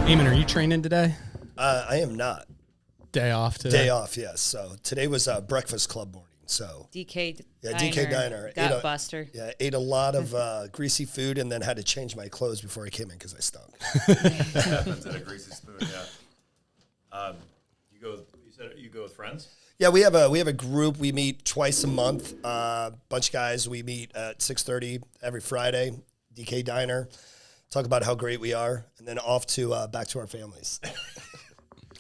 Eamon, are you training today? I am not. Day off today? Day off, yes. So today was Breakfast Club morning. So DK yeah, Diner, DK Diner. Gut Buster. Yeah, ate a lot of greasy food and then had to change my clothes before I came in because I stunk. Happens at a greasy spoon, yeah. You said you go with friends? Yeah, we have a group. We meet twice a month. Bunch of guys. We meet at 6:30 every Friday. DK Diner. Talk about how great we are, and then off to back to our families.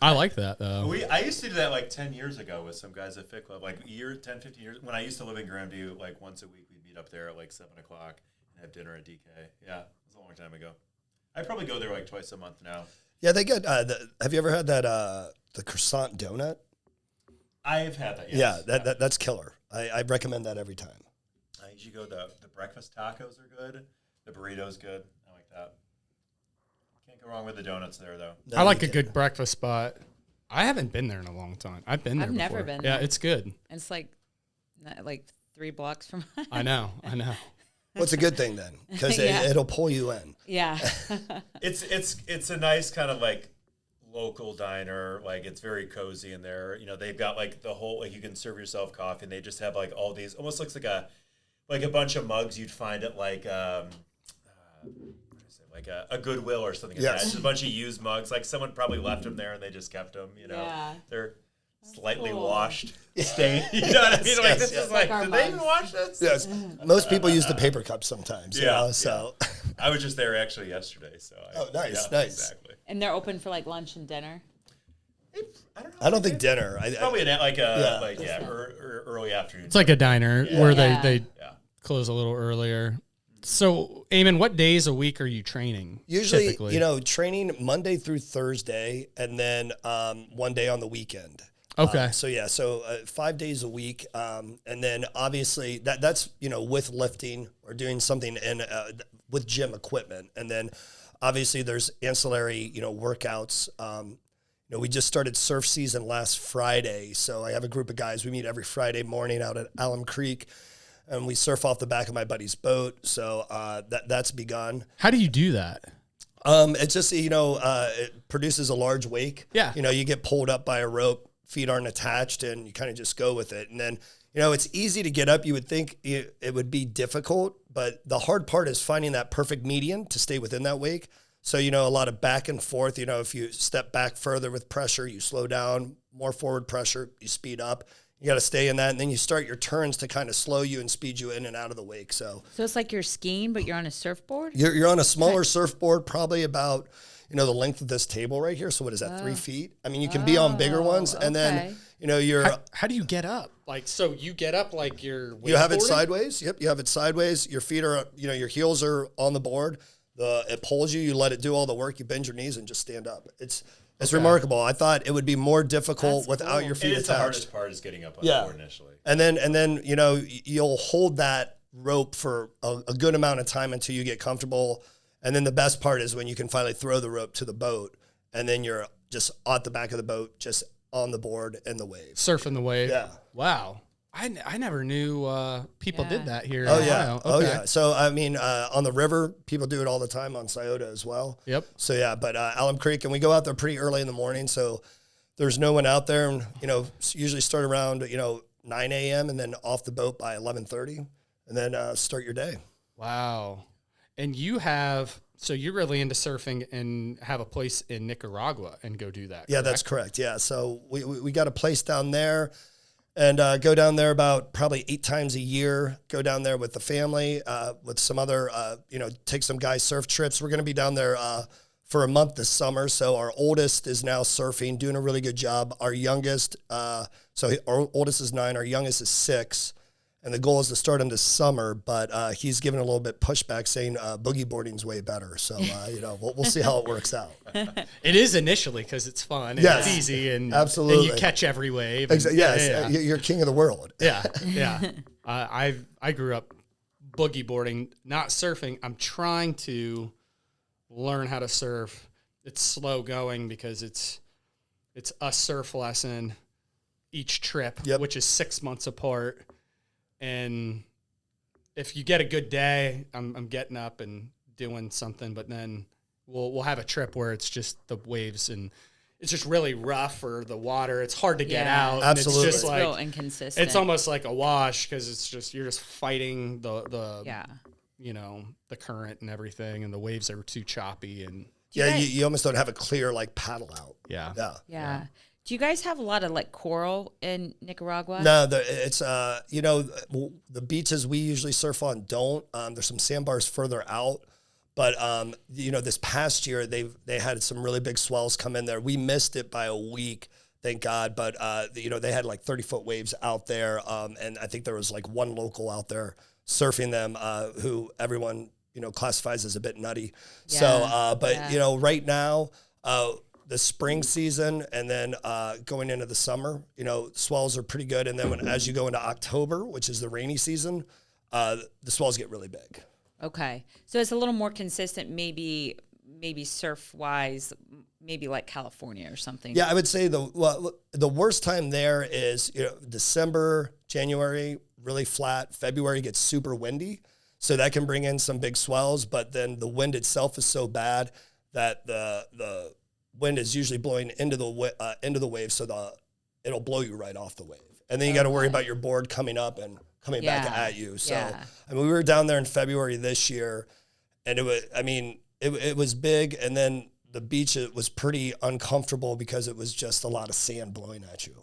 I like that, though. I used to do that like 10 years ago with some guys at Fit Club, like 10, 15 years. When I used to live in Grandview, like once a week, we'd meet up there at like 7 o'clock and have dinner at DK. Yeah, it was a long time ago. I probably go there like twice a month now. Yeah, they get, have you ever had that, the croissant donut? I've had that, yes. Yeah, that's killer. I recommend that every time. I usually go, the breakfast tacos are good. The burrito's good. I like that. Can't go wrong with the donuts there, though. I like a good breakfast spot. I haven't been there in a long time. I've been there before. I've never been Yeah, there. it's good. It's like 3 blocks from mine. I know. Well, it's a good thing then, because Yeah. it'll pull you in. Yeah. It's a nice kind of like local diner. Like it's very cozy in there. You know, they've got like the whole, like you can serve yourself coffee, and they just have like all these, almost looks like a bunch of mugs you'd find at like a Goodwill or something like Yes. that. Just a bunch of used mugs. Like someone probably left them there and they just kept them, you know. Yeah. They're slightly cool. washed, stained. You know what I mean? Yes, Like yes, this yes. is like, Like our did they even mugs. wash this? Yes, most people use the paper cups sometimes. You know, so. I was just there actually yesterday, so. Nice. Exactly. And they're open for like lunch and dinner. I don't know. I don't think dinner. Probably Yeah. early afternoon. It's like a diner where Yeah. they Yeah. close a little earlier. So, Eamon, what days a week are you training? Usually, typically? training Monday through Thursday, and then one day on the weekend. Okay. So 5 days a week, and then obviously that's with lifting or doing something with gym equipment, and then obviously there's ancillary workouts. We just started surf season last Friday, so I have a group of guys. We meet every Friday morning out at Alum Creek, and we surf off the back of my buddy's boat. So that's begun. How do you do that? It's just it produces a large wake. Yeah. You get pulled up by a rope, feet aren't attached, and you kind of just go with it. And then it's easy to get up. You would think it would be difficult, but the hard part is finding that perfect median to stay within that wake. So, a lot of back and forth. If you step back further with pressure, you slow down. More forward pressure, you speed up. You got to stay in that, and then you start your turns to kind of slow you and speed you in and out of the wake. So So it's like you're skiing, but you're on a surfboard? you're on a smaller surfboard, probably about the length of this table right here. So what is that, 3 feet? I mean, you can be on bigger ones, and then you're How do you get up? So you get up like you're you have it wakeboarding? sideways. Yep, you have it sideways. Your feet are your heels are on the board. It pulls you. You let it do all the work. You bend your knees and just stand up. It's remarkable. I thought it would be more difficult That's without cool. your feet It's the attached. hardest part is getting up on the board initially. And then you'll hold that rope for a good amount of time until you get comfortable. And then the best part is when you can finally throw the rope to the boat, and then you're just at the back of the boat, just on the board in the wave. Surfing the wave. Yeah. Wow. I never knew people Yeah. did that here. Oh in yeah. Ohio. Oh Okay. yeah. So I mean, on the river, people do it all the time on Scioto as well. Yep. So yeah, but Alum Creek, and we go out there pretty early in the morning, so there's no one out there, and usually start around 9 a.m. and then off the boat by 11:30, and then start your day. Wow. And so you're really into surfing and have a place in Nicaragua and go do that. Yeah, that's correct. Yeah, so we got a place down there, and go down there about probably 8 times a year. Go down there with the family, with some other, take some guys surf trips. We're going to be down there for a month this summer. So our oldest is now surfing, doing a really good job. Our youngest, our oldest is 9, our youngest is 6. And the goal is to start him this summer, but he's given a little bit pushback, saying boogie boarding's way better. So we'll see how it works out. It is initially because it's fun and Yes. it's easy and Absolutely. and you catch every wave. And, Yes, you're king of the world. Yeah. I grew up boogie boarding, not surfing. I'm trying to learn how to surf. It's slow going because it's a surf lesson each trip, Yep. which is 6 months apart. And if you get a good day, I'm getting up and doing something, but then we'll have a trip where it's just the waves and it's just really rough, or the water. It's hard to get out. Absolutely. And it's just real like inconsistent. it's almost like a wash because it's just you're just fighting the the current and everything, and the waves are too choppy and You almost don't have a clear like paddle out. Yeah. Do you guys have a lot of like coral in Nicaragua? No, it's the beaches we usually surf on don't. There's some sandbars further out, but this past year they had some really big swells come in there. We missed it by a week, thank God. But they had like 30-foot waves out there, and I think there was like one local out there surfing them who everyone classifies as a bit nutty. Yeah. So, right now. The spring season and then going into the summer, swells are pretty good. And then as you go into October, which is the rainy season, the swells get really big. Okay. So it's a little more consistent, maybe surf-wise, maybe like California or something. Yeah, I would say the worst time there is December, January, really flat. February gets super windy. So that can bring in some big swells, but then the wind itself is so bad that the wind is usually blowing into the wave, so it'll blow you right off the wave, and then you got to worry about your board coming up and coming back at you. So I mean, we were down there in February this year, and it was big, and then the beach was pretty uncomfortable because it was just a lot of sand blowing at you.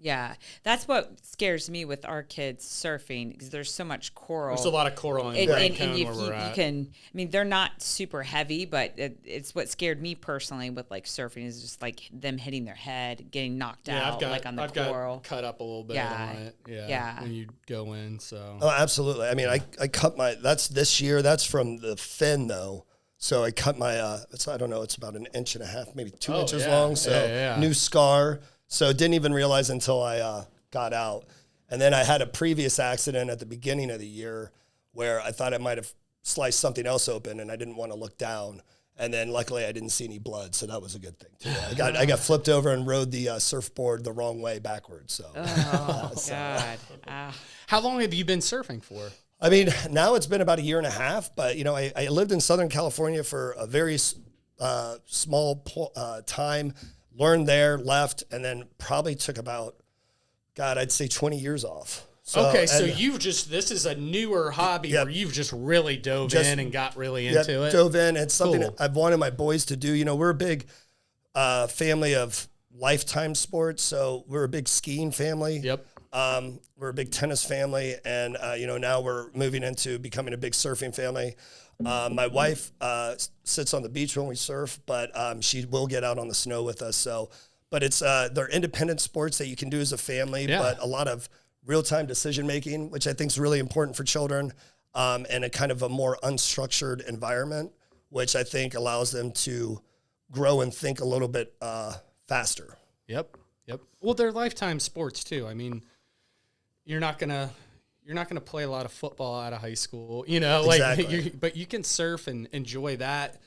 Yeah. That's what scares me with our kids surfing, because there's so much coral. There's a lot of coral in Grand Cone where we're at. They're not super heavy, but it's what scared me personally with like surfing is just like them hitting their head, getting knocked out on the coral. Got cut up a little bit on it. Yeah. When you go in, so. Oh, absolutely. I mean, I cut that's this year. That's from the fin though. So I cut my, it's about 1.5 inches, maybe 2 inches long. So new scar. So didn't even realize until I got out. And then I had a previous accident at the beginning of the year where I thought I might have sliced something else open, and I didn't want to look down. And then luckily I didn't see any blood, so that was a good thing too. I got flipped over and rode the surfboard the wrong way backwards. So. Oh, God. How long have you been surfing for? I mean, now it's been about 1.5 years, but I lived in Southern California for a very small time. Learned there, left, and then probably took about, I'd say 20 years off. So this is a newer hobby where you've just really dove in and got really into it. Dove in. It's something I've wanted my boys to do. We're a big family of lifetime sports, so we're a big skiing family. Yep. We're a big tennis family, and now we're moving into becoming a big surfing family. My wife sits on the beach when we surf, but she will get out on the snow with us. So, but they're independent sports that you can do as a family, but a lot of real-time decision-making, which I think is really important for children, and a kind of a more unstructured environment, which I think allows them to grow and think a little bit faster. Yep. Well, they're lifetime sports too. I mean, you're not gonna play a lot of football out of high school, Exactly. but you can surf and enjoy that.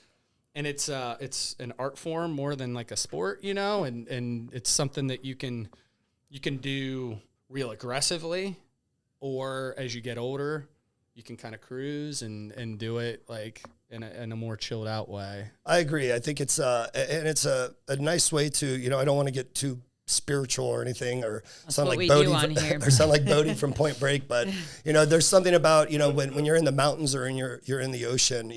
And it's an art form more than like a sport, and it's something that you can do real aggressively, or as you get older, you can kind of cruise and do it like in a more chilled out way. I agree. I think it's a nice way to, I don't want to get too spiritual or anything, or sound like Bodie from Point Break, but there's something about when you're in the mountains or you're in the ocean,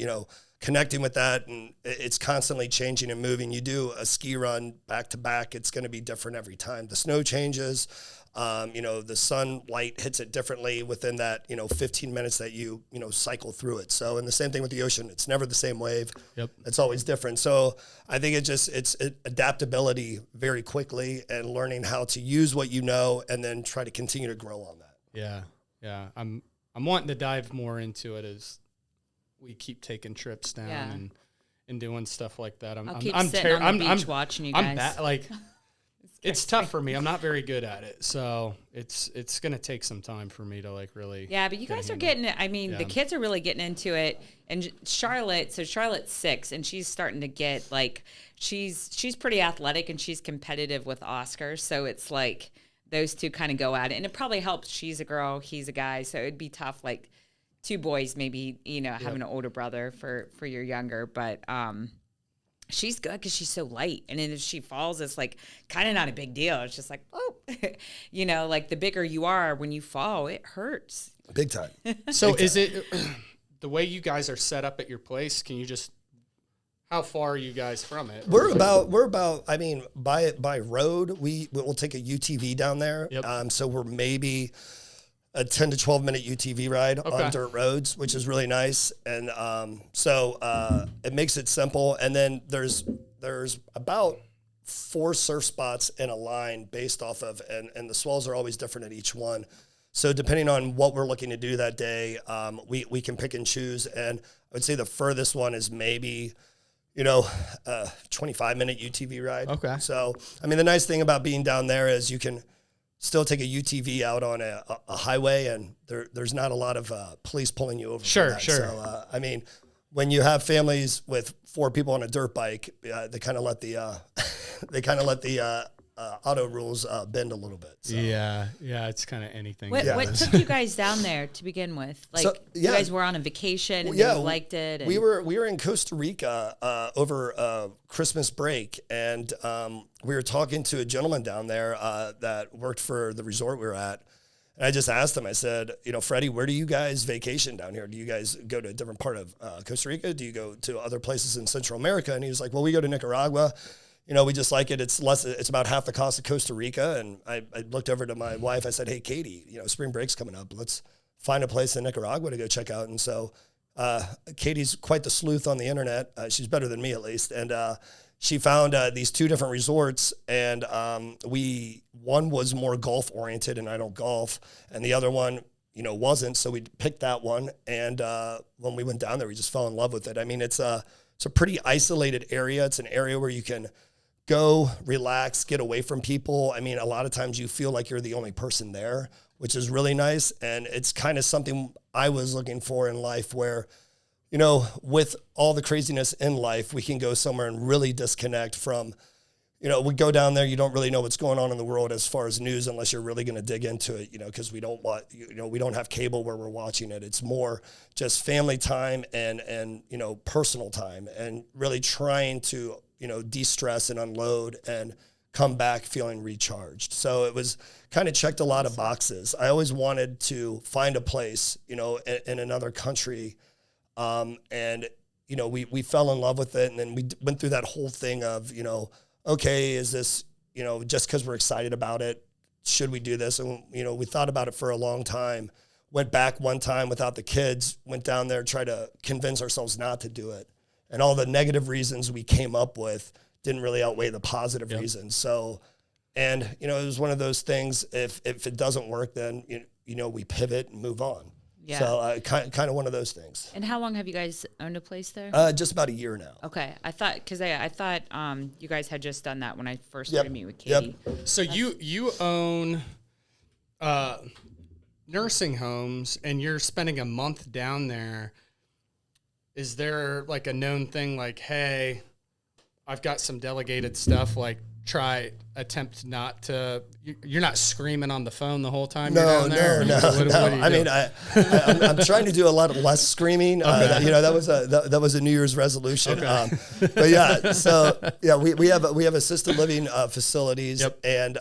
connecting with that, and it's constantly changing and moving. You do a ski run back to back, it's going to be different every time. The snow changes, the sunlight hits it differently within that 15 minutes that you cycle through it. So, and the same thing with the ocean, it's never the same wave. Yep. It's always different. So I think it's adaptability very quickly, and learning how to use what and then try to continue to grow on that. Yeah. I'm wanting to dive more into it as we keep taking trips down and doing stuff like that. I'll keep sitting on the beach watching you guys. It's tough for me. I'm not very good at it, so it's going to take some time for me to really. Yeah, but you guys are getting it. I mean, the kids are really getting into it. And Charlotte's 6, and she's starting to get she's pretty athletic, and she's competitive with Oscar. So it's like those two kind of go at it. And it probably helps. She's a girl, he's a guy. So it'd be tough, like two boys, maybe, having an older brother for your younger. But she's good because she's so light. And then if she falls, it's like kind of not a big deal. It's just like, oh, like the bigger you are when you fall, it hurts. Big time. So Big time. is it the way you guys are set up at your place? Can you just, how far are you guys from it? We're about, I mean, by road, we'll take a UTV down there. Yep. So we're maybe a 10 to 12 minute UTV ride on dirt roads, which is really nice. And so it makes it simple. And then there's about 4 surf spots in a line based off of, and the swells are always different at each one. So depending on what we're looking to do that day, we can pick and choose. And I would say the furthest one is maybe, a 25-minute UTV ride. Okay. So, I mean, the nice thing about being down there is you can still take a UTV out on a highway, and there's not a lot of police pulling you over. Sure. So, I mean, when you have families with 4 people on a dirt bike, they kind of let the auto rules bend a little bit. So. Yeah, it's kind of anything. What took you guys down there to begin with? Like, you guys were on a vacation and you liked it. And... We were in Costa Rica over Christmas break, and we were talking to a gentleman down there that worked for the resort we were at. And I just asked him, I said, Freddie, where do you guys vacation down here? Do you guys go to a different part of Costa Rica? Do you go to other places in Central America? And he was like, well, we go to Nicaragua. We just like it. It's about half the cost of Costa Rica. And I looked over to my wife. I said, hey, Katie, spring break's coming up. Let's find a place in Nicaragua to go check out. And so Katie's quite the sleuth on the internet. She's better than me, at least. And she found these 2 different resorts. And one was more golf oriented, and I don't golf. And the other one, wasn't. So we picked that one. And when we went down there, we just fell in love with it. I mean, it's a pretty isolated area. It's an area where you can go, relax, get away from people. I mean, a lot of times you feel like you're the only person there, which is really nice. And it's kind of something I was looking for in life where, with all the craziness in life, we can go somewhere and really disconnect from, we go down there, you don't really know what's going on in the world as far as news unless you're really going to dig into it, because we don't have cable where we're watching it. It's more just family time and personal time, and really trying to, de-stress and unload and come back feeling recharged. So it was kind of checked a lot of boxes. I always wanted to find a place, in another country. And we fell in love with it. And then we went through that whole thing of, okay, is this, just because we're excited about it, should we do this? And, we thought about it for a long time, went back one time without the kids, went down there, tried to convince ourselves not to do it. And all the negative reasons we came up with didn't really outweigh the positive reasons. So, and, it was one of those things, if it doesn't work, then, we pivot and move on. Yeah. So kind of one of those things. And how long have you guys owned a place there? Just about a year now. Okay. I thought you guys had just done that when I first started meeting with Katie. Yep. So you own nursing homes, and you're spending a month down there. Is there like a known thing like, hey, I've got some delegated stuff, like attempt not to, you're not screaming on the phone the whole time? No. I mean, I'm trying to do a lot of less screaming. Okay. That was a New Year's resolution. Okay. But yeah, so yeah, we have assisted living facilities. Yep. And,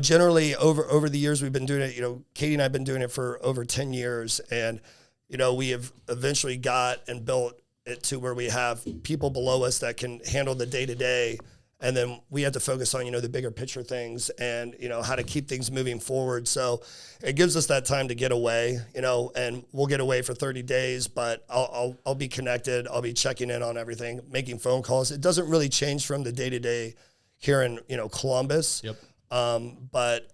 generally over the years we've been doing it, Katie and I have been doing it for over 10 years. And, we have eventually got and built it to where we have people below us that can handle the day-to-day. And then we have to focus on, the bigger picture things and, how to keep things moving forward. So it gives us that time to get away, and we'll get away for 30 days, but I'll be connected. I'll be checking in on everything, making phone calls. It doesn't really change from the day-to-day here in, Columbus. Yep. But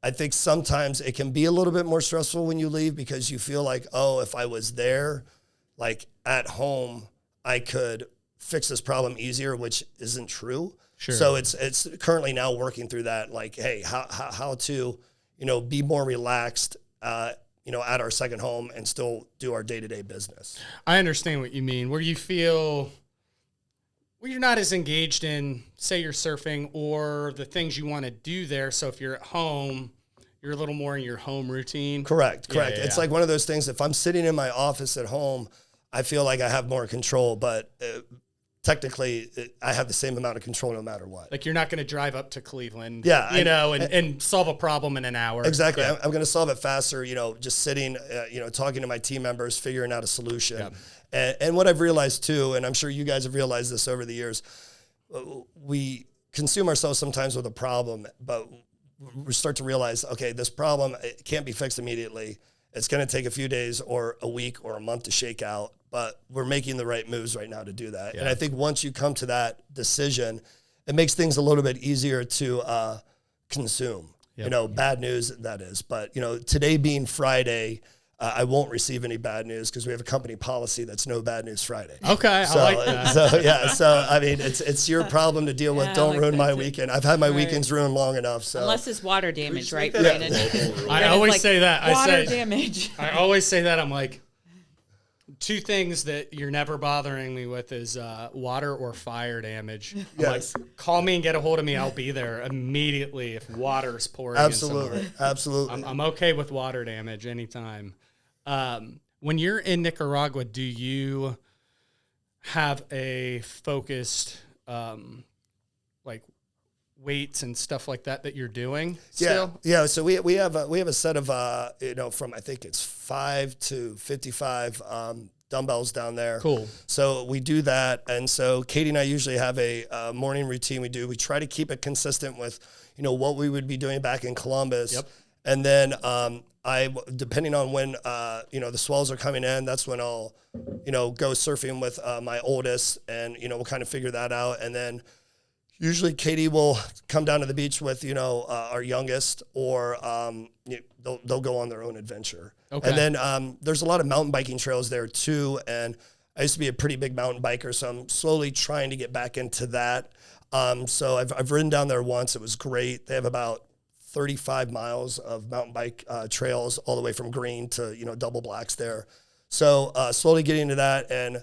I think sometimes it can be a little bit more stressful when you leave because you feel like, oh, if I was there, like at home, I could fix this problem easier, which isn't true. Sure. So it's currently now working through that, like, hey, how to, be more relaxed, at our second home and still do our day-to-day business. I understand what you mean. Where you feel, Well, you're not as engaged in, say, you're surfing or the things you want to do there. So if you're at home, you're a little more in your home routine. Correct. Yeah. It's like one of those things. If I'm sitting in my office at home, I feel like I have more control, but technically I have the same amount of control no matter what. Like you're not going to drive up to Cleveland, Yeah, and solve a problem in an hour. Exactly. Yeah. I'm going to solve it faster, just sitting, talking to my team members, figuring out a solution. Yeah. And what I've realized too, and I'm sure you guys have realized this over the years, we consume ourselves sometimes with a problem, but we start to realize, okay, this problem, it can't be fixed immediately. It's going to take a few days or a week or a month to shake out, but we're making the right moves right now to do that. Yeah. And I think once you come to that decision, it makes things a little bit easier to consume. Yep. Bad news, that is. But, today being Friday, I won't receive any bad news because we have a company policy that's no bad news Friday. Okay, So, I like that. So I mean, it's your problem to deal with. Yeah, I Don't like ruin that my too. weekend. I've had my Right. weekends ruined long enough. So Unless it's water damage, right, that Brandon? global rule? I Brandon's always like, say that. I water say damage. I always say that. I'm like, two things that you're never bothering me with is water or fire damage. I'm Yes. like, call me and get a hold of me. I'll be there immediately if water's pouring. in absolutely, somewhere. absolutely. I'm okay with water damage anytime. When you're in Nicaragua, do you have a focused like weights and stuff like that you're doing still? Yeah. So we have a set of from I think it's 5 to 55 dumbbells down there. Cool. So we do that, and so Katie and I usually have a morning routine. We try to keep it consistent with what we would be doing back in Columbus. Yep. And then depending on when the swells are coming in, that's when I'll go surfing with my oldest, and we'll kind of figure that out. And then usually Katie will come down to the beach with our youngest, or they'll go on their own adventure. Okay. And then there's a lot of mountain biking trails there too, and I used to be a pretty big mountain biker, so I'm slowly trying to get back into that. So I've ridden down there once. It was great. They have about 35 miles of mountain bike trails all the way from green to double blacks there. So slowly getting into that, and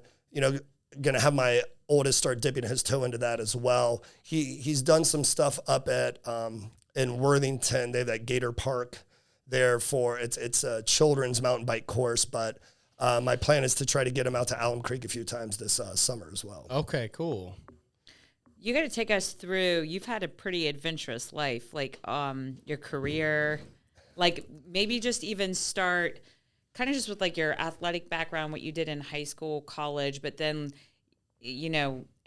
gonna have my oldest start dipping his toe into that as well. He's done some stuff up at in Worthington. They have that Gator Park there for it's a children's mountain bike course, but my plan is to try to get him out to Alum Creek a few times this summer as well. Okay, cool. You got to take us through. You've had a pretty adventurous life, like your career, like maybe just even start kind of just with like your athletic background, what you did in high school, college, but then,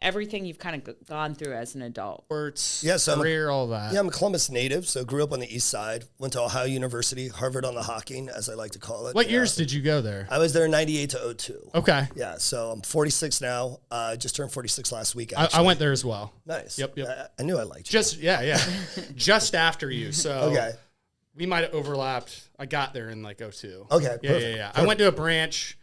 everything you've kind of gone through as an adult. Sports, Yeah, so career, all that. Yeah, I'm a Columbus native, so grew up on the east side, went to Ohio University, Harvard on the Hocking, as I like to call it. What years did you go there? I was there 98 to 02. Okay. Yeah, so I'm 46 now. Just turned 46 last week, I actually. went there as well. Nice. Yep. I knew I liked you. Just after you. So Okay. we might have overlapped. I got there in like 02. Okay, Yeah. perfect. I went to a branch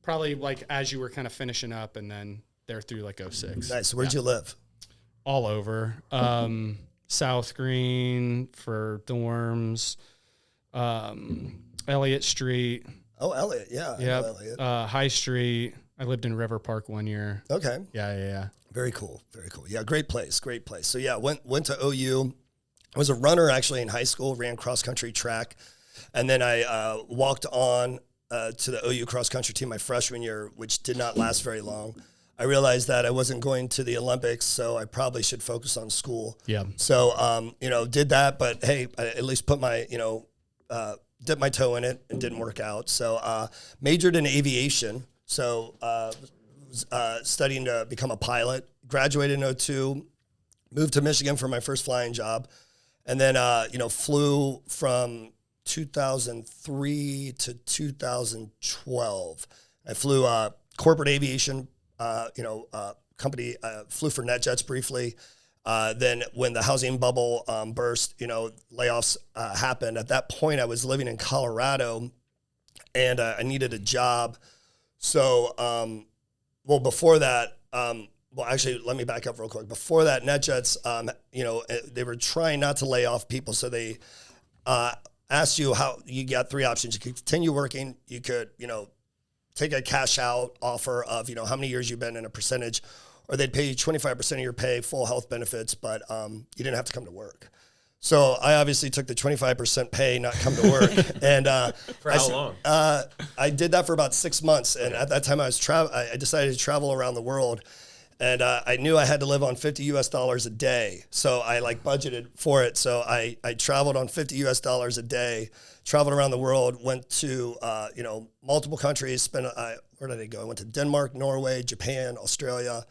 probably like as you were kind of finishing up, and then there through like 06. Nice. Where'd you live? All over. South Green for dorms. Elliott Street. Oh, Elliott. Yeah. I know Yep. Elliott. High Street. I lived in River Park 1 year. Okay. Yeah. Very cool. Very cool. Yeah, great place. Great place. So yeah, went to OU. I was a runner actually in high school, ran cross country track. And then I walked on to the OU cross country team my freshman year, which did not last very long. I realized that I wasn't going to the Olympics, so I probably should focus on school. Yeah. So, did that, but hey, I at least put my, dipped my toe in it and didn't work out. So, majored in aviation. So, studying to become a pilot, graduated in 02, moved to Michigan for my first flying job. And then, flew from 2003 to 2012. I flew corporate aviation, company, flew for NetJets briefly. Then when the housing bubble burst, layoffs happened. At that point, I was living in Colorado, and I needed a job. So, before that, actually, let me back up real quick. Before that, NetJets, they were trying not to lay off people, so they asked you how you got 3 options. You could continue working, you could, take a cash out offer of, how many years you've been in a percentage, or they'd pay you 25% of your pay, full health benefits, but you didn't have to come to work. So I obviously took the 25% pay, not come to work. And For how long? I did that for about 6 months. And at that time I decided to travel around the world. And I knew I had to live on $50 US a day. So I budgeted for it. So I traveled on $50 US a day, traveled around the world, went to, multiple countries, where did I go? I went to Denmark, Norway, Japan, Australia,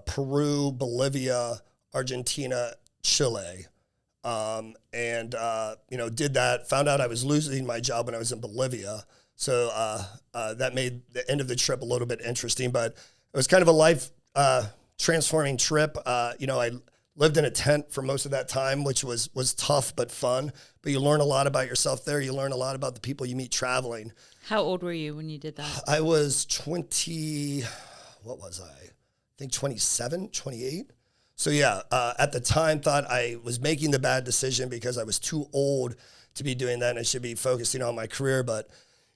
Peru, Bolivia, Argentina, Chile, did that, found out I was losing my job when I was in Bolivia. So that made the end of the trip a little bit interesting, but it was kind of a life transforming trip. I lived in a tent for most of that time, which was tough but fun, but you learn a lot about yourself there. You learn a lot about the people you meet traveling. How old were you when you did that? I was 27, 28. So yeah, at the time thought I was making the bad decision because I was too old to be doing that and I should be focusing on my career. But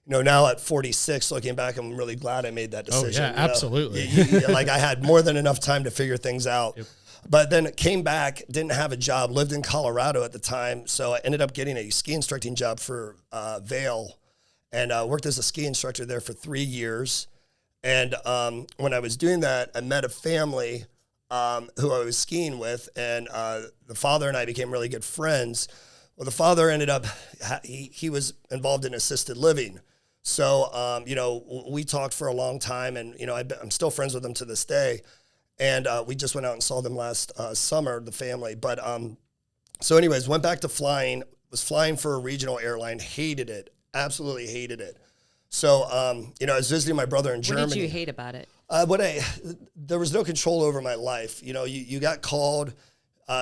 now at 46, looking back, I'm really glad I made that decision. Oh yeah, absolutely. I had more than enough time to figure things out. Yep. But then came back, didn't have a job, lived in Colorado at the time. So I ended up getting a ski instructing job for Vail and worked as a ski instructor there for 3 years. And when I was doing that, I met a family who I was skiing with, and the father and I became really good friends. Well, the father ended up, he was involved in assisted living. So, we talked for a long time, and, I'm still friends with them to this day. And we just went out and saw them last summer, the family. But so anyways, went back to flying, was flying for a regional airline, hated it, absolutely hated it. So, I was visiting my brother in Germany. What did you hate about it? There was no control over my life. You got called,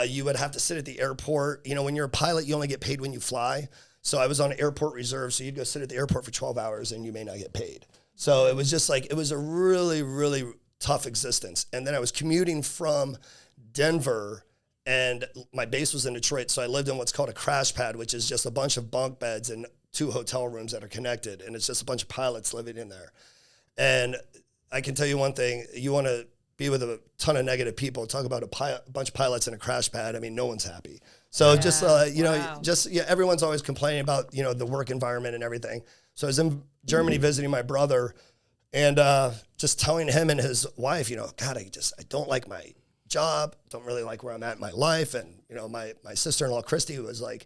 you would have to sit at the airport. When you're a pilot, you only get paid when you fly. So I was on airport reserve. So you'd go sit at the airport for 12 hours and you may not get paid. So it was just it was a really, really tough existence. And then I was commuting from Denver and my base was in Detroit. So I lived in what's called a crash pad, which is just a bunch of bunk beds and 2 hotel rooms that are connected. And it's just a bunch of pilots living in there. And I can tell you one thing, you want to be with a ton of negative people, talk about a bunch of pilots in a crash pad. I mean, no one's happy. So everyone's always complaining about, the work environment and everything. So I was in Germany visiting my brother and just telling him and his wife, God, I don't like my job. Don't really like where I'm at in my life. And, my sister-in-law, Christy, was like,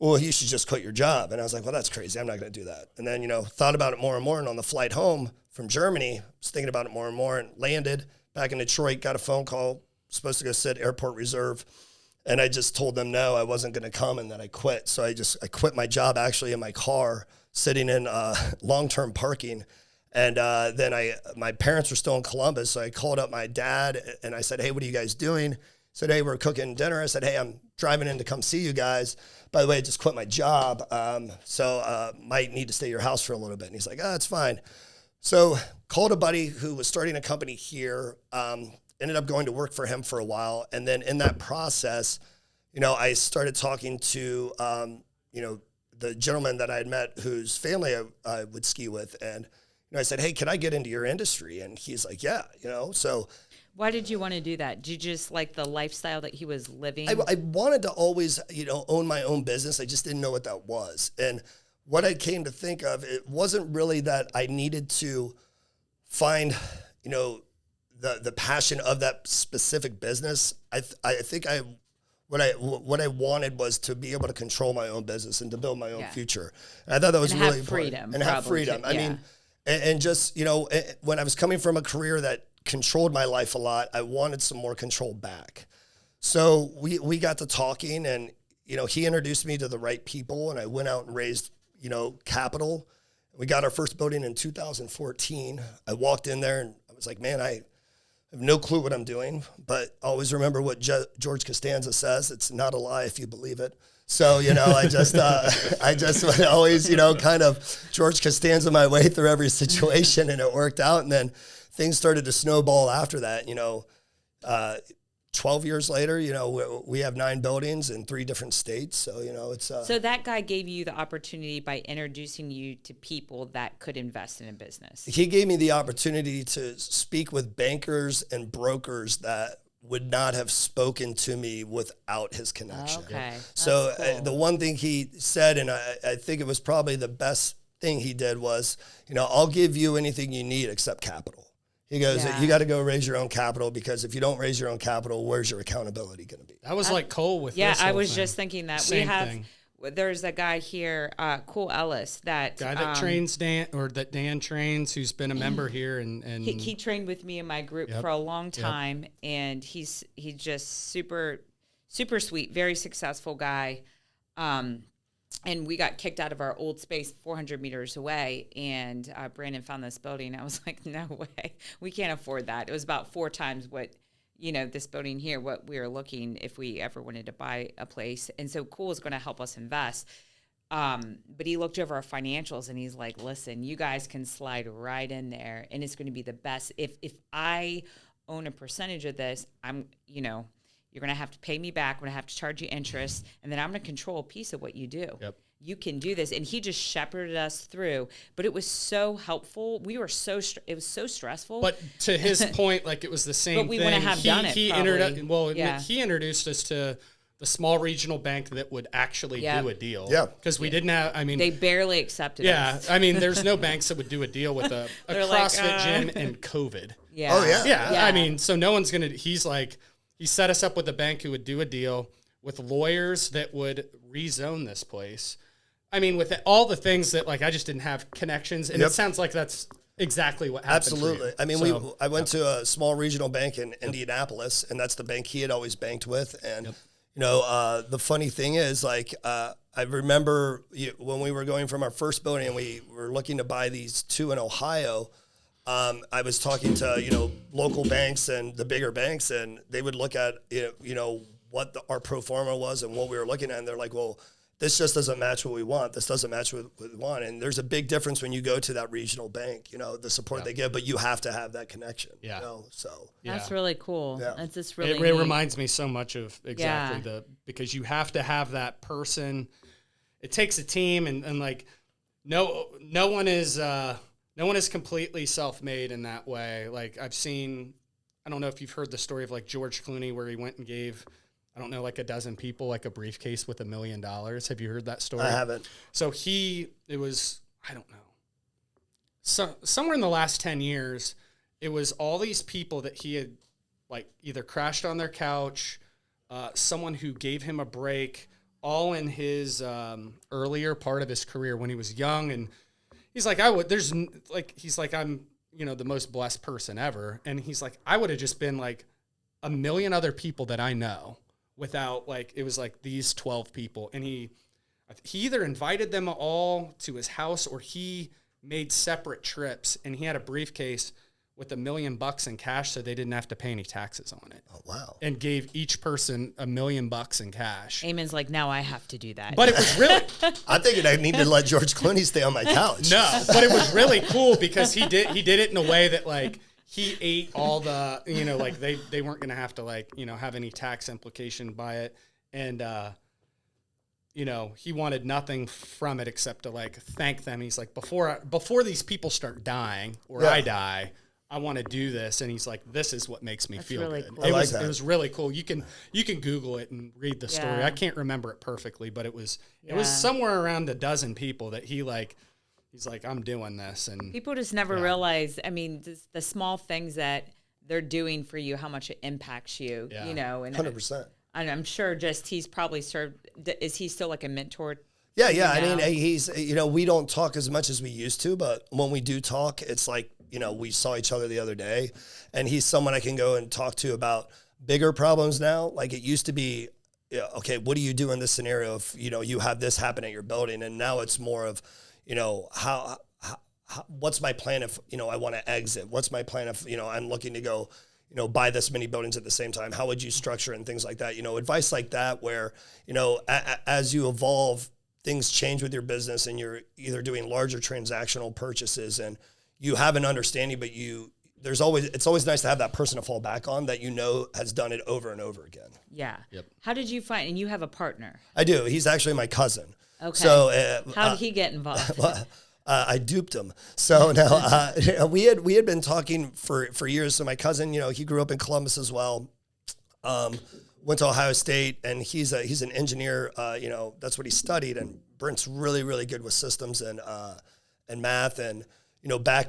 well, you should just quit your job. And I was like, well, that's crazy. I'm not going to do that. And then, thought about it more and more. And on the flight home from Germany, I was thinking about it more and more and landed back in Detroit, got a phone call, supposed to go sit airport reserve. And I just told them no, I wasn't going to come and that I quit. So I quit my job actually in my car, sitting in long-term parking. And then my parents were still in Columbus. So I called up my dad and I said, hey, what are you guys doing? He said, hey, we're cooking dinner. I said, hey, I'm driving in to come see you guys. By the way, I just quit my job. So might need to stay at your house for a little bit. And he's like, it's fine. So called a buddy who was starting a company here, ended up going to work for him for a while. And then in that process, I started talking to, the gentleman that I had met whose family I would ski with. And, I said, hey, can I get into your industry? And he's like, yeah, so. Why did you want to do that? Did you just like the lifestyle that he was living? I wanted to always, own my own business. I just didn't know what that was. And what I came to think of, it wasn't really that I needed to find, the passion of that specific business. I think what I wanted was to be able to control my own business and to build my own future. And I thought that was really important. And have freedom. I mean, and just, when I was coming from a career that controlled my life a lot, I wanted some more control back. So we got to talking and, he introduced me to the right people and I went out and raised, capital. We got our first building in 2014. I walked in there and I was like, man, I have no clue what I'm doing, but always remember what George Costanza says. It's not a lie if you believe it. So, I just would always, kind of George Costanza my way through every situation and it worked out. And then things started to snowball after that, 12 years later, you know, we have 9 buildings in 3 different states. So, you know, it's So that guy gave you the opportunity by introducing you to people that could invest in a business. he gave me the opportunity to speak with bankers and brokers that would not have spoken to me without his connection. Okay. So That's cool. the one thing he said, and I think it was probably the best thing he did, was, you know, I'll give you anything you need except capital. He goes, Yeah. you got to go raise your own capital, because if you don't raise your own capital, where's your accountability going to be? That was like Cole with Yeah, this I whole was thing. just thinking that Same we have. thing. There's a guy here, Cole Ellis, that Guy that trains Dan, or that Dan trains, who's been a member here, and he trained with me in my group Yep. for a long time, and he's just super sweet, very successful guy. And we got kicked out of our old space 400 meters away, and Brandon found this building. I was like, no way, we can't afford that. It was about 4 times what, you know, this building here, what we were looking if we ever wanted to buy a place. And so Cool is going to help us invest. But he looked over our financials and he's like, listen, you guys can slide right in there and it's going to be the best. If I own a percentage of this, I'm, you know, you're going to have to pay me back. I'm going to have to charge you interest, and then I'm going to control a piece of what you do. Yep. You can do this. And he just shepherded us through, but it was so helpful. We were it was so stressful. But to his point, like, it was the same But we thing. wouldn't have done it, probably. Yeah. He introduced us to the small regional bank that would actually Yep. do a deal. Yeah. Because we didn't have, I mean, they barely accepted yeah, us. I mean, there's no banks that would do a deal with a They're like, CrossFit gym and COVID. Yeah. Oh, yeah. Yeah, I mean, so no one's going to, he's like, he set us up with a bank who would do a deal with lawyers that would rezone this place. I mean, with all the things that, like, I just didn't have connections, and Yep. it sounds like that's exactly what happened. for Absolutely. you. I mean, So, I went to a small regional bank in Indianapolis, and that's the bank he had always banked with. And, you know, the funny thing is, like, I remember when we were going from our first building and we were looking to buy these 2 in Ohio, I was talking to, you know, local banks and the bigger banks, and they would look at, you know, what our pro forma was and what we were looking at. And they're like, well, this just doesn't match what we want. This doesn't match what we want. And there's a big difference when you go to that regional bank, you know, the support they give, but you have to have that connection. Yeah. You know, so. That's Yeah. really cool. Yeah. That's just really it neat. reminds me so much of exactly Yeah. because you have to have that person. It takes a team, and like, no one is completely self-made in that way. Like, I've seen, I don't know if you've heard the story of, like, George Clooney, where he went and gave, I don't know, like a dozen people like a briefcase with $1 million. Have you heard that story? I haven't. So it was, I don't know, so somewhere in the last 10 years, it was all these people that he had, like, either crashed on their couch, someone who gave him a break, all in his earlier part of his career when he was young. And he's like, I'm, you know, the most blessed person ever. And he's like, I would have just been like a million other people that I know without, like, it was like these 12 people. And he either invited them all to his house, or he made separate trips, and he had a briefcase with $1 million in cash, so they didn't have to pay any taxes on it. Oh, wow. And gave each person $1 million in cash. Eamon's like, now I have to do that. But it was really I'm thinking I need to let George Clooney stay on my couch. no, but it was really cool because he did it in a way that, like, he ate all the, you know, like, they weren't going to have to, like, you know, have any tax implication by it. And, you know, he wanted nothing from it except to, like, thank them. He's like, before these people start dying or I die, I want to do this. And he's like, this is what makes me feel really good. cool. It I like was that. It was really cool. You can Google it and read the story. Yeah. I can't remember it perfectly, but it was Yeah. somewhere around a dozen people that he's like, I'm doing this. And People just never realize, I mean, the small things that they're doing for you, how much it impacts you, Yeah. you know. And 100%. And I'm sure he's probably served, is he still like a mentor? Yeah, to you yeah. I now? mean, he's, you know, we don't talk as much as we used to, but when we do talk, it's like, you know, we saw each other the other day, and he's someone I can go and talk to about bigger problems now. Like, it used to be, okay, what do you do in this scenario if, you know, you have this happen at your building? And now it's more of, you know, how what's my plan if, you know, I want to exit? What's my plan if, you know, I'm looking to go, you know, buy this many buildings at the same time? How would you structure and things like that? You know, advice like that where, you know, as you evolve, things change with your business, and you're either doing larger transactional purchases and you have an understanding, but it's always nice to have that person to fall back on that has done it over and over again. Yeah. Yep. How did you find? And you have a partner. I do. He's actually my cousin. Okay. So how did he get involved? I duped him. So now we had been talking for years. So my cousin, he grew up in Columbus as well. Went to Ohio State, and he's an engineer. That's what he studied. And Brent's really, really good with systems and math and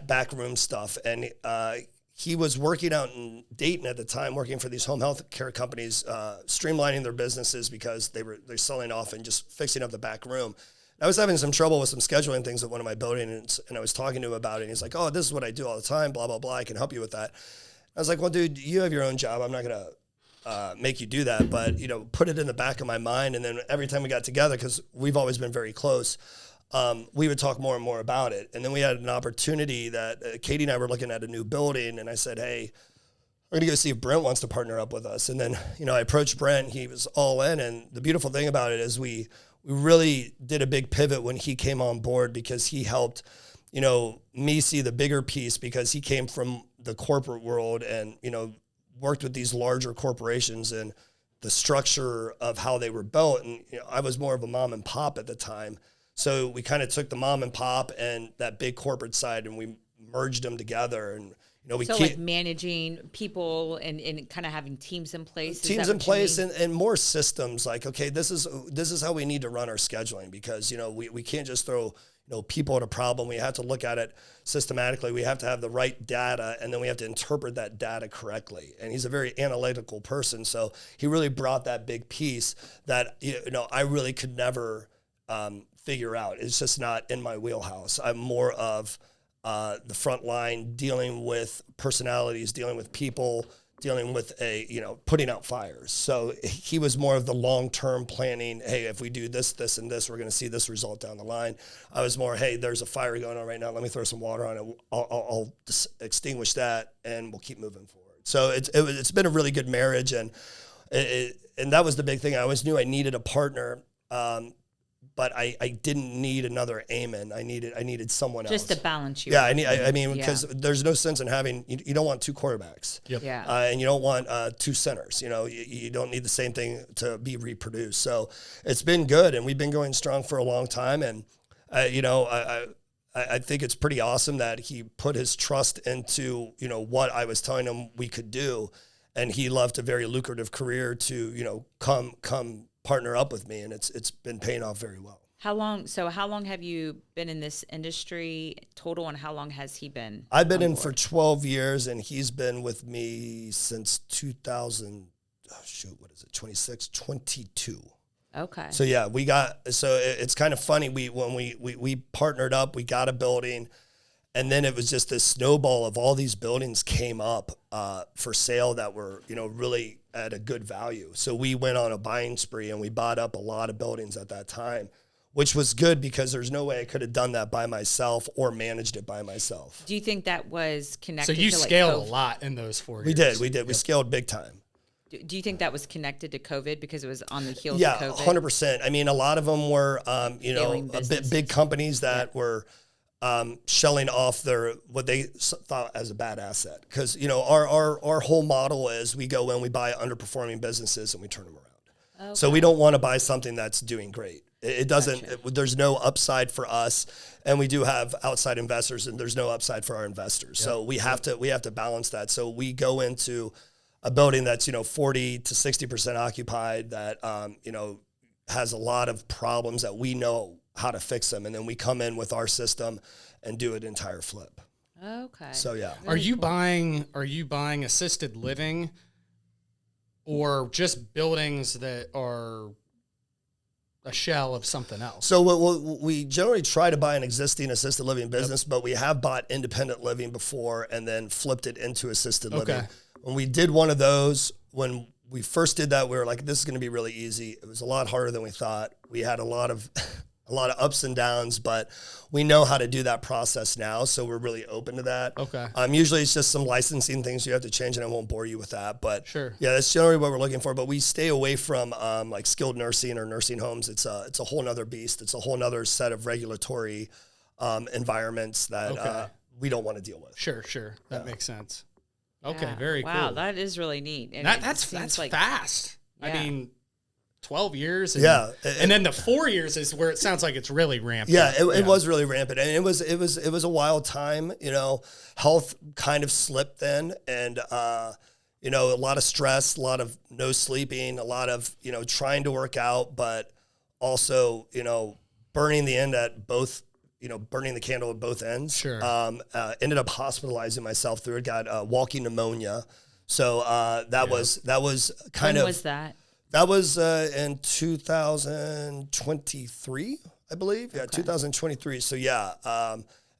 backroom stuff. And he was working out in Dayton at the time, working for these home health care companies, streamlining their businesses because they're selling off and just fixing up the back room. I was having some trouble with some scheduling things at one of my buildings, and I was talking to him about it. And he's like, "Oh, this is what I do all the time, blah, blah, blah. I can help you with that." I was like, "Well, dude, you have your own job. I'm not going to make you do that, but, put it in the back of my mind." And then every time we got together, because we've always been very close, we would talk more and more about it. And then we had an opportunity that Katie and I were looking at a new building, and I said, "Hey, we're going to go see if Brent wants to partner up with us." And then, I approached Brent. He was all in. And the beautiful thing about it is we really did a big pivot when he came on board, because he helped, me see the bigger piece, because he came from the corporate world and, worked with these larger corporations and the structure of how they were built. And I was more of a mom and pop at the time. So we kind of took the mom and pop and that big corporate side, and we merged them together. And like managing people and kind of having teams in place. Teams in place and more systems. Like, okay, this is how we need to run our scheduling, because we can't just throw people at a problem. We have to look at it systematically. We have to have the right data, and then we have to interpret that data correctly. And he's a very analytical person, so he really brought that big piece that I really could never figure out. It's just not in my wheelhouse. I'm more of the front line, dealing with personalities, dealing with people, dealing with putting out fires. So he was more of the long-term planning. Hey, if we do this, this, and this, we're going to see this result down the line. I was more, hey, there's a fire going on right now. Let me throw some water on it. I'll extinguish that, and we'll keep moving forward. So it's been a really good marriage, and that was the big thing. I always knew I needed a partner. But I didn't need another Eamon. I needed someone else. Just to balance you. Yeah, I mean, because there's no sense in having, you don't want two quarterbacks. Yep. Yeah. And you don't want two centers. You don't need the same thing to be reproduced. So it's been good, and we've been going strong for a long time. And, I think it's pretty awesome that he put his trust into, what I was telling him we could do. And he left a very lucrative career to, come partner up with me, and it's been paying off very well. How long have you been in this industry total, and how long has he been? I've been in for 12 years, and he's been with me since 22. Okay. So yeah, it's kind of funny. When we partnered up, we got a building, and then it was just this snowball of all these buildings came up for sale that were, really at a good value. So we went on a buying spree, and we bought up a lot of buildings at that time, which was good because there's no way I could have done that by myself or managed it by myself. Do you think that was connected So you to scaled a lot in those 4 years. We did. We scaled big time. Do you think that was connected to COVID because it was on the heels Yeah, of COVID? 100%. I mean, a lot of them were, big companies that were shelling off what they thought as a bad asset. Because, our whole model is we go in, we buy underperforming businesses, and we turn them around. Okay. So we don't want to buy something that's doing great. It doesn't, there's no upside for us, and we do have outside investors, and there's no upside for our investors. Yep. So we have to balance that. So we go into a building that's, 40 to 60% occupied that, has a lot of problems that we know how to fix them. And then we come in with our system and do an entire flip. Okay. So yeah. Are you buying assisted living or just buildings that are a shell of something else? So we generally try to buy an existing assisted living business, but we have bought independent living before and then flipped it into assisted living. Okay. When we did one of those, when we first did that, we were like, this is going to be really easy. It was a lot harder than we thought. We had a lot of ups and downs, but we know how to do that process now. So we're really open to that. Okay. Usually it's just some licensing things you have to change, and I won't bore you with that, but sure. Yeah, that's generally what we're looking for. But we stay away from like skilled nursing or nursing homes. It's a whole nother beast. It's a whole nother set of regulatory environments that we don't want to deal with. Sure. That makes sense. Okay, Yeah. very wow, cool. that is really neat. And That's like fast. Yeah. I mean, 12 years. And, Yeah. And then the 4 years is where it sounds like it's really ramped Yeah, up. it was really rampant, and it was a wild time. Health kind of slipped then, and a lot of stress, a lot of no sleeping, a lot of trying to work out, but also burning the end at both. Burning the candle at both ends. Sure. Ended up hospitalizing myself through it. Got walking pneumonia. So that was kind when of. was that? That was in 2023, I believe. Yeah, 2023. So yeah,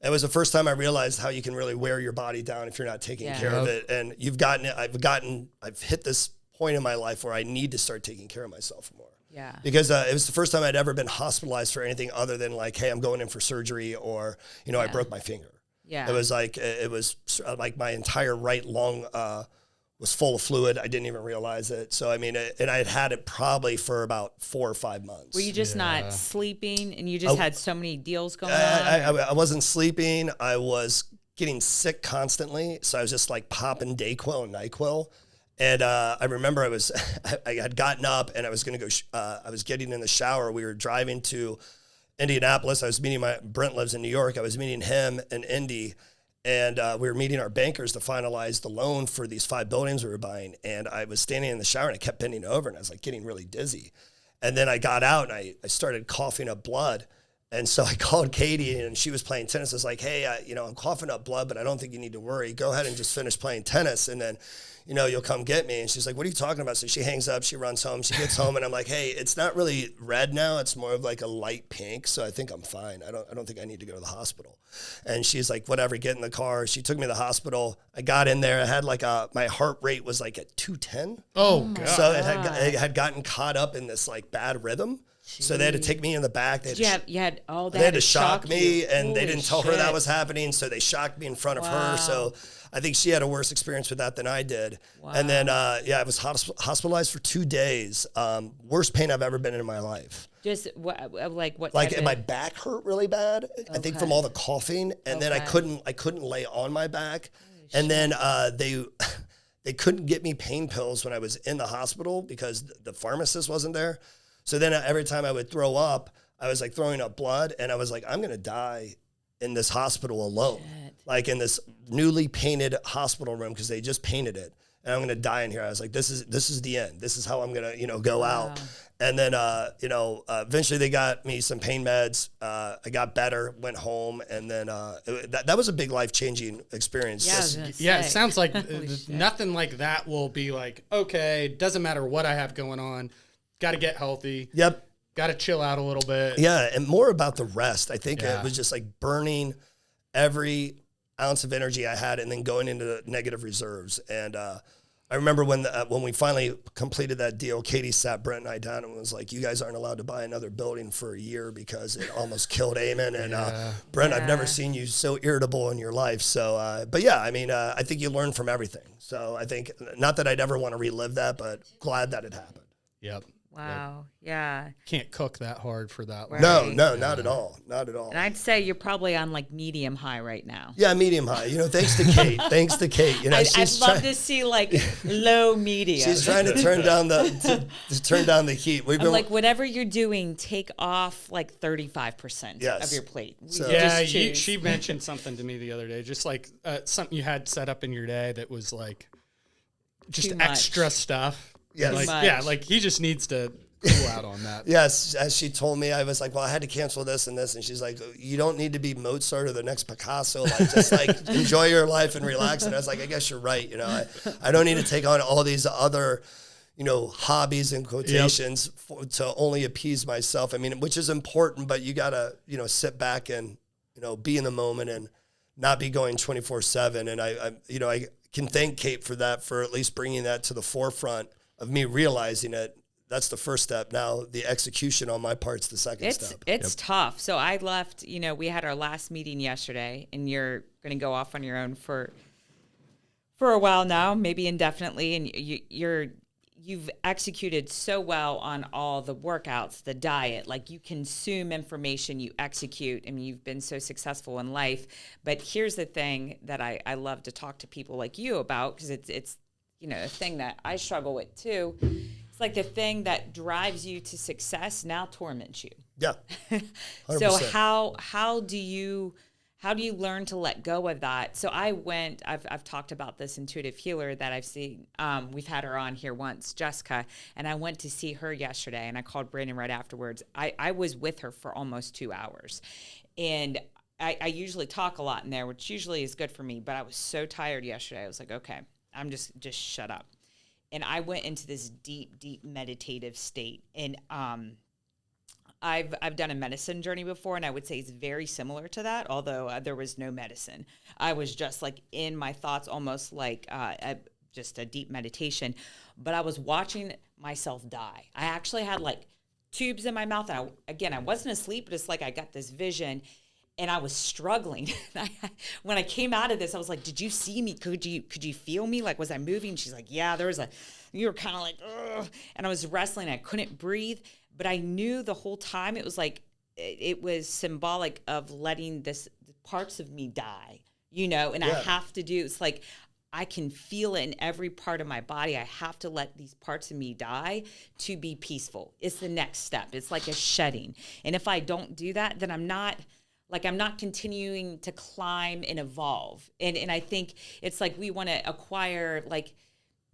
it was the first time I realized how you can really wear your body down if you're not taking care of it. And I've hit this point in my life where I need to start taking care of myself more. Yeah. Because it was the first time I'd ever been hospitalized for anything other than like, hey, I'm going in for surgery, or I broke my finger. Yeah. It was like my entire right lung was full of fluid. I didn't even realize it. So, I mean, and I had it probably for about 4 or 5 months. Were you just not sleeping and you just had so many deals going on? I wasn't sleeping. I was getting sick constantly. So I was just like popping Dayquil and NyQuil. And I remember I had gotten up and I was going to go, I was getting in the shower. We were driving to Indianapolis. I was meeting Brent lives in New York. I was meeting him in Indy. And we were meeting our bankers to finalize the loan for these 5 buildings we were buying. And I was standing in the shower and I kept bending over and I was like getting really dizzy. And then I got out and I started coughing up blood. And so I called Katie and she was playing tennis. I was like, hey, I'm coughing up blood, but I don't think you need to worry. Go ahead and just finish playing tennis. And then, you'll come get me. And she's like, what are you talking about? So she hangs up, she runs home, she gets home. And I'm like, hey, it's not really red now. It's more of like a light pink. So I think I'm fine. I don't think I need to go to the hospital. And she's like, whatever, get in the car. She took me to the hospital. I got in there. I had like my heart rate was like at 210. Oh, God. So it had gotten caught up in this like bad rhythm. Jeez. So they had to take me in the back. They had to shock me, and they didn't tell her that was happening. So they shocked me in front of her. So I think she had a worse experience with that than I did. Wow. And then, I was hospitalized for 2 days. Worst pain I've ever been in my life. Just what? Like my back hurt really bad. Okay. I think from all the coughing, and then I couldn't lay on my back. And then they couldn't get me pain pills when I was in the hospital because the pharmacist wasn't there. So then every time I would throw up, I was like throwing up blood, and I was like, I'm gonna die in this hospital alone, like in this newly painted hospital room because they just painted it, and I'm gonna die in here. I was like, this is the end. This is how I'm gonna go out. And then eventually they got me some pain meds. I got better, went home, and then that was a big life-changing experience. Yeah, it sounds like nothing like that will be like, okay, doesn't matter what I have going on. Got to get healthy. Yep. Got to chill out a little bit. Yeah, and more about the rest. I think it was just like burning every ounce of energy I had and then going into the negative reserves. And I remember when we finally completed that deal, Katie sat Brent and I down and was like, you guys aren't allowed to buy another building for a year because it almost killed Eamon. And Brent, I've never seen you so irritable in your life. So, but yeah, I mean, I think you learn from everything. So I think, not that I'd ever want to relive that, but glad that it happened. Yep. Wow. Yeah. Can't cook that hard for that. Right. No, not at all. Not at all. And I'd say you're probably on like medium high right now. Yeah, medium high. Thanks to Kate. I'd love to see like low medium. She's trying to turn down the heat. I'm like, whatever you're doing, take off like 35% of your plate. She mentioned something to me the other day, just like something you had set up in your day that was like just extra stuff. Yes. Like he just needs to cool out on that. Yes, as she told me, I was like, well, I had to cancel this and this, and she's like, you don't need to be Mozart or the next Picasso. Like, just like enjoy your life and relax. And I was like, I guess you're right. I don't need to take on all these other, hobbies and quotations to only appease myself. I mean, which is important, but you gotta, sit back and, be in the moment and not be going 24/7. And I can thank Kate for that, for at least bringing that to the forefront of me realizing it. That's the first step. Now the execution on my part's the second step. It's tough. So I left, we had our last meeting yesterday, and you're going to go off on your own for a while now, maybe indefinitely. And you've executed so well on all the workouts, the diet, like you consume information, you execute. I mean, you've been so successful in life. But here's the thing that I love to talk to people like you about, because it's a thing that I struggle with too. It's like the thing that drives you to success now torments you. Yeah. 100%. So how do you learn to let go of that? So I've talked about this intuitive healer that I've seen. We've had her on here once, Jessica, and I went to see her yesterday, and I called Brandon right afterwards. I was with her for almost 2 hours, and I usually talk a lot in there, which usually is good for me, but I was so tired yesterday. I was like, okay, I'm just shut up. And I went into this deep, deep meditative state. And I've done a medicine journey before, and I would say it's very similar to that, although there was no medicine. I was just like in my thoughts, almost like just a deep meditation. But I was watching myself die. I actually had like tubes in my mouth. And I wasn't asleep, but it's like I got this vision. And I was struggling. When I came out of this, I was like, did you see me? Could you feel me? Like, was I moving? She's like, yeah, you were kind of like, ugh. And I was wrestling. I couldn't breathe. But I knew the whole time it was like, it was symbolic of letting parts of me die, and I have to it's like, I can feel it in every part of my body. I have to let these parts of me die to be peaceful. It's the next step. It's like a shedding. And if I don't do that, then I'm not continuing to climb and evolve. And I think it's like we want to acquire, like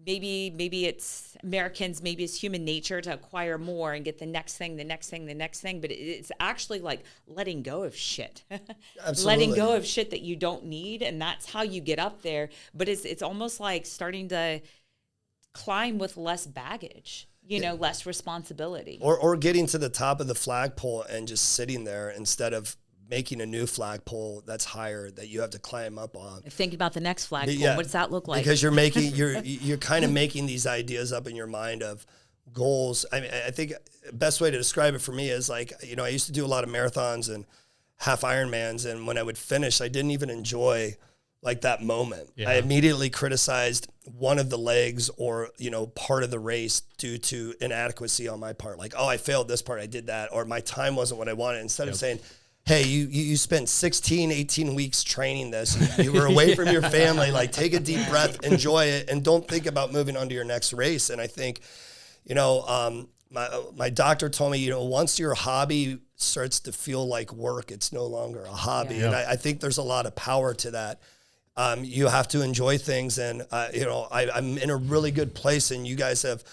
maybe it's Americans, maybe it's human nature to acquire more and get the next thing. But it's actually like letting go of shit. Absolutely. Letting go of shit that you don't need. And that's how you get up there. But it's almost like starting to climb with less baggage. Less responsibility. Or getting to the top of the flagpole and just sitting there instead of making a new flagpole that's higher that you have to climb up on. Think about the next flagpole. What does that look like? Because you're kind of making these ideas up in your mind of goals. I mean, I think the best way to describe it for me is like, I used to do a lot of marathons and half Ironmans, and when I would finish, I didn't even enjoy like that moment. Yeah. I immediately criticized one of the legs or, part of the race due to inadequacy on my part. Like, oh, I failed this part, I did that, or my time wasn't what I wanted. Instead of saying, hey, you spent 16, 18 weeks training this. You were away from your family. Like, take a deep breath, enjoy it, and don't think about moving on to your next race. And I think, my doctor told me, once your hobby starts to feel like work, it's no longer a hobby. Yeah. And I think there's a lot of power to that. You have to enjoy things. And, I'm in a really good place. And you guys have,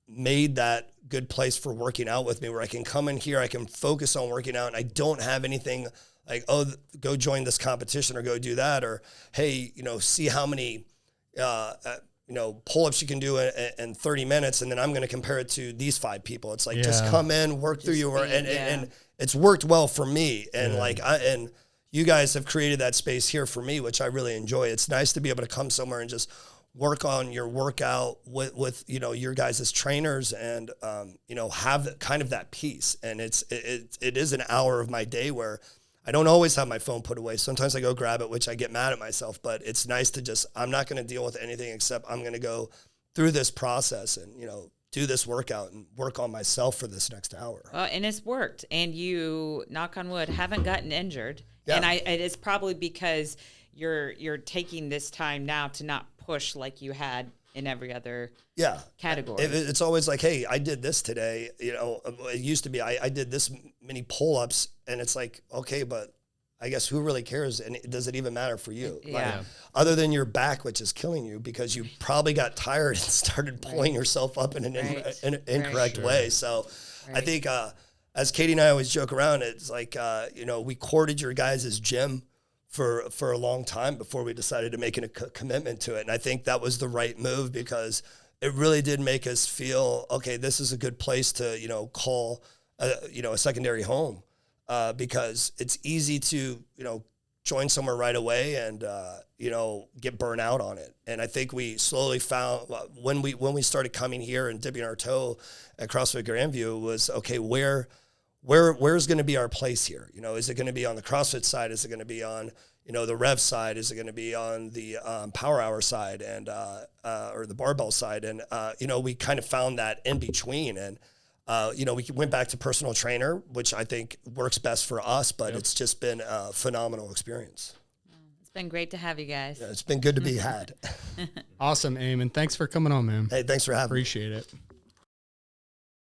made that good place for working out with me, where I can come in here, I can focus on working out, and I don't have anything like, oh, go join this competition or go do that, or hey, see how many pull-ups you can do in 30 minutes, and then I'm going to compare it to these 5 people. It's like, just come in, work through your, and it's worked well for me, and and you guys have created that space here for me, which I really enjoy. It's nice to be able to come somewhere and just work on your workout with your guys as trainers, and have kind of that peace. And it is an hour of my day where I don't always have my phone put away. Sometimes I go grab it, which I get mad at myself, but it's nice to I'm not going to deal with anything except I'm going to go through this process and do this workout and work on myself for this next hour. And it's worked, and you, knock on wood, haven't gotten injured. Yeah. And it's probably because you're taking this time now to not push like you had in every other category. It's always like, hey, I did this today. It used to be I did this many pull-ups, and it's like, okay, but I guess who really cares? And does it even matter for you? Yeah. Like, other than your back, which is killing you because you probably got tired and started pulling yourself up in an incorrect way. So I think as Katie and I always joke around, it's like, we courted your guys' gym for a long time before we decided to make a commitment to it. And I think that was the right move, because it really did make us feel, okay, this is a good place to, call, a secondary home, because it's easy to, join somewhere right away and, get burnt out on it. And I think we slowly found when we started coming here and dipping our toe at CrossFit Grandview was, okay, where's going to be our place here? Is it going to be on the CrossFit side? Is it going to be on, the rev side? Is it going to be on the power hour side and or the barbell side? And we kind of found that in between, and we went back to personal trainer, which I think works best for us. But it's just been a phenomenal experience. It's been great to have you guys. Yeah, it's been good to be had. Awesome, Eamon. Thanks for coming on, man. Hey, thanks for having me. Appreciate it.